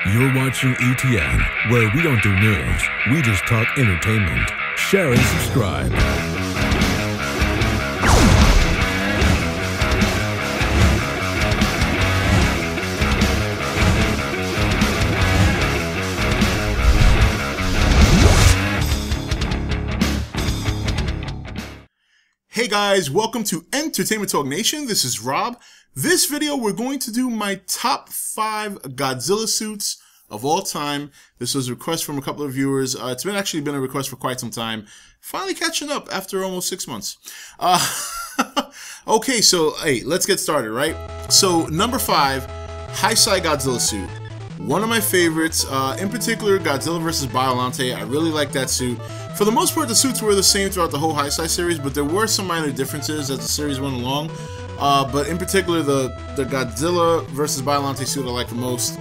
You're watching E.T.N, where we don't do news, we just talk entertainment. Share and subscribe. Hey guys, welcome to Entertainment Talk Nation. This is Rob. This video, we're going to do my top 5 Godzilla suits of all time. This was a request from a couple of viewers. It's actually been a request for quite some time. Finally catching up after almost 6 months. Okay, so hey, let's get started, right? So number 5, high-side Godzilla suit. One of my favorites, in particular, Godzilla vs. Biollante. I really like that suit. For the most part, the suits were the same throughout the whole high-side series, but there were some minor differences as the series went along. But in particular, the Godzilla vs. Biollante suit I like the most.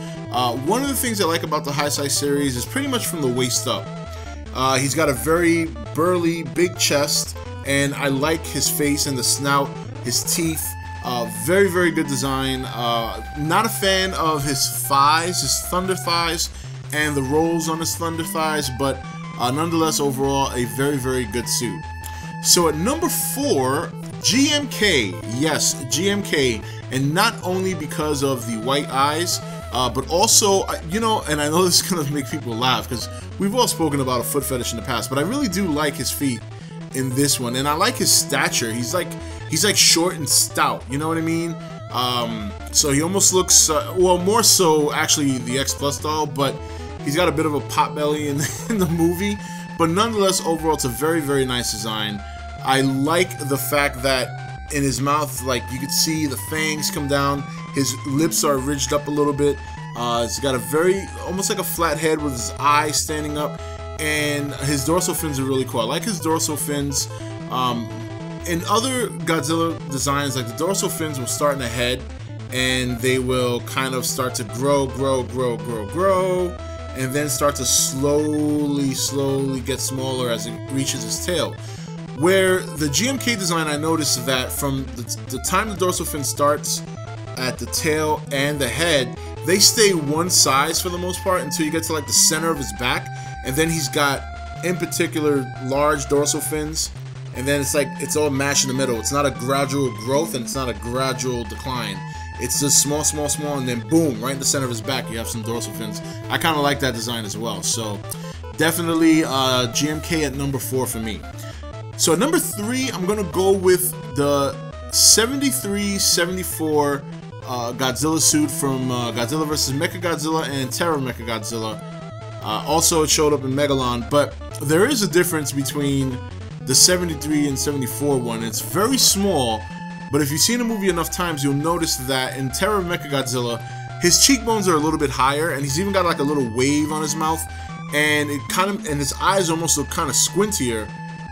One of the things I like about the high-side series is pretty much from the waist up. He's got a very burly, big chest, and I like his face and the snout, his teeth. Very, very good design. Not a fan of his thighs, his thunder thighs, and the rolls on his thunder thighs, but nonetheless, overall, a very, very good suit. So at number 4, GMK. Yes, GMK. And not only because of the white eyes, but also, you know, and I know this is going to make people laugh because we've all spoken about a foot fetish in the past, but I really do like his feet in this one. And I like his stature. He's like short and stout, you know what I mean? So he almost looks, well, more so actually the X Plus doll, but he's got a bit of a pot belly in the movie. But nonetheless, overall, it's a very, very nice design. I like the fact that in his mouth, like, you could see the fangs come down. His lips are ridged up a little bit. He's got a very, almost like a flat head with his eyes standing up. And his dorsal fins are really cool. I like his dorsal fins. In other Godzilla designs, like, the dorsal fins will start in the head, and they will kind of start to grow, and then start to slowly get smaller as it reaches its tail. Where the GMK design, I noticed that from the time the dorsal fin starts at the tail and the head, they stay one size for the most part until you get to like the center of his back, and then he's got, in particular, large dorsal fins, and then it's like it's all mashed in the middle. It's not a gradual growth and it's not a gradual decline. It's just small, and then boom, right in the center of his back, you have some dorsal fins. I kind of like that design as well. So definitely GMK at number 4 for me. So at number 3, I'm going to go with the 73-74 Godzilla suit from Godzilla vs. Mechagodzilla and Terror Mechagodzilla. Also, it showed up in Megalon, but there is a difference between the 73 and 74 one. It's very small. But if you've seen the movie enough times, you'll notice that in Terror of Mechagodzilla, his cheekbones are a little bit higher, and he's even got like a little wave on his mouth, and his eyes almost look kind of squintier.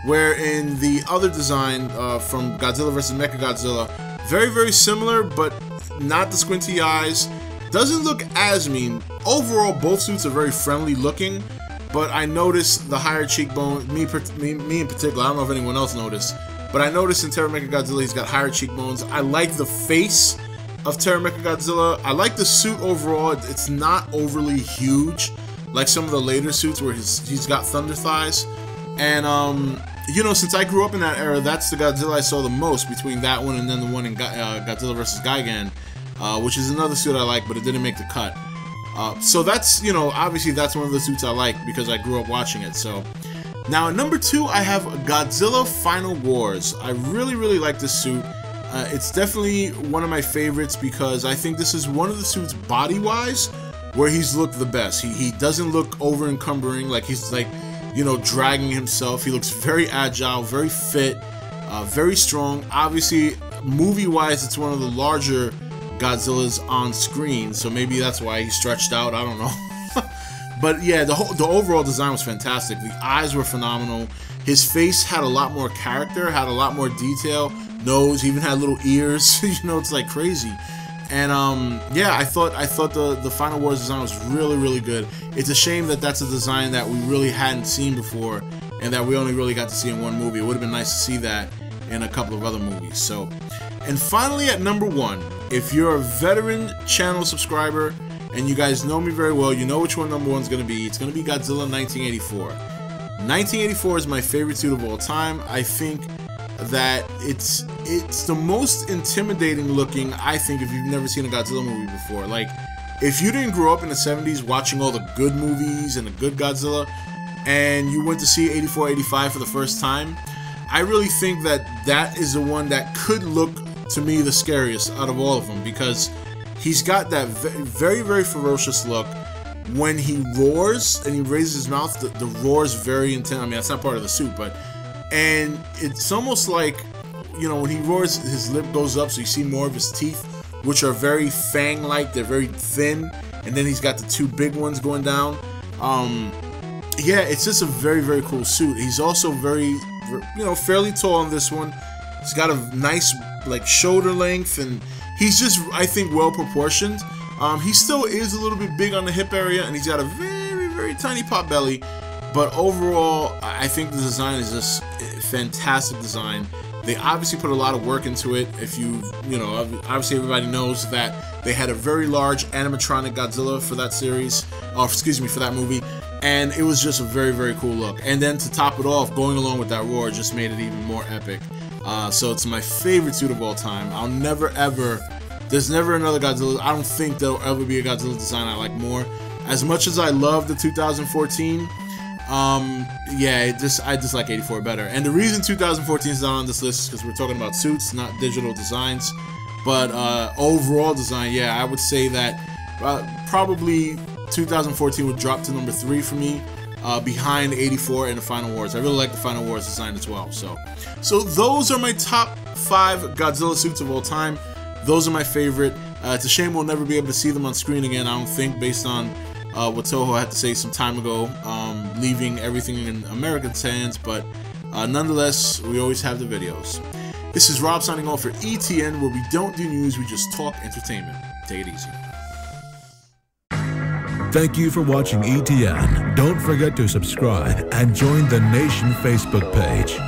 Where in the other design from Godzilla vs. Mechagodzilla, very, very similar, but not the squinty eyes. Doesn't look as mean. Overall, both suits are very friendly looking, but I noticed the higher cheekbone. Me in particular, I don't know if anyone else noticed. But I noticed in Terror Mechagodzilla, he's got higher cheekbones. I like the face of Terror Mechagodzilla. I like the suit overall. It's not overly huge, like some of the later suits where he's got thunder thighs. And, you know, since I grew up in that era, that's the Godzilla I saw the most between that one and then the one in Godzilla vs. Gigan, which is another suit I like, but it didn't make the cut. So that's, you know, obviously that's one of the suits I like because I grew up watching it, so... Now at number 2, I have Godzilla Final Wars. I really, really like this suit. It's definitely one of my favorites because I think this is one of the suits body-wise where he's looked the best. He doesn't look over-encumbering, like he's like, you know, dragging himself. He looks very agile, very fit, very strong. Obviously, movie-wise, it's one of the larger Godzillas on screen, so maybe that's why he's stretched out, I don't know. But yeah, the overall design was fantastic. The eyes were phenomenal. His face had a lot more character, had a lot more detail. Nose, he even had little ears. You know, it's like crazy. And yeah, I thought the Final Wars design was really, really good. It's a shame that that's a design that we really hadn't seen before, and that we only really got to see in one movie. It would have been nice to see that in a couple of other movies. So, and finally at number 1, if you're a veteran channel subscriber and you guys know me very well. You know which one number one's going to be. It's going to be Godzilla 1984. 1984 is my favorite suit of all time. I think that it's the most intimidating looking, I think, if you've never seen a Godzilla movie before. Like, if you didn't grow up in the 70s watching all the good movies and the good Godzilla, and you went to see 84, 85 for the first time, I really think that that is the one that could look, to me, the scariest out of all of them, because he's got that very, very ferocious look. When he roars and he raises his mouth, the roar is very intense. I mean, that's not part of the suit, but... And it's almost like, you know, when he roars, his lip goes up, so you see more of his teeth, which are very fang-like. They're very thin, and then he's got the two big ones going down. Yeah, it's just a very, very cool suit. He's also very, you know, fairly tall in this one. He's got a nice, like, shoulder length, and he's just, I think, well proportioned. He still is a little bit big on the hip area, and he's got a very, very tiny pot belly. But overall, I think the design is just a fantastic design. They obviously put a lot of work into it. If you know, obviously everybody knows that they had a very large animatronic Godzilla for that series, or excuse me, for that movie, and it was just a very, very cool look. And then to top it off, going along with that roar just made it even more epic. So it's my favorite suit of all time. I'll never ever, there's never another Godzilla. I don't think there'll ever be a Godzilla design I like more. As much as I love the 2014. Yeah, I just like 84 better. And the reason 2014 is not on this list is because we're talking about suits, not digital designs. But overall design, yeah, I would say that probably 2014 would drop to number 3 for me, behind 84 and the Final Wars. I really like the Final Wars design as well. So those are my top 5 Godzilla suits of all time. Those are my favorite. It's a shame we'll never be able to see them on screen again, I don't think, based on what Toho had to say some time ago, leaving everything in Americans' hands, but nonetheless, we always have the videos. This is Rob signing off for E.T.N, where we don't do news, we just talk entertainment. Take it easy. Thank you for watching E.T.N. Don't forget to subscribe and join the Nation Facebook page.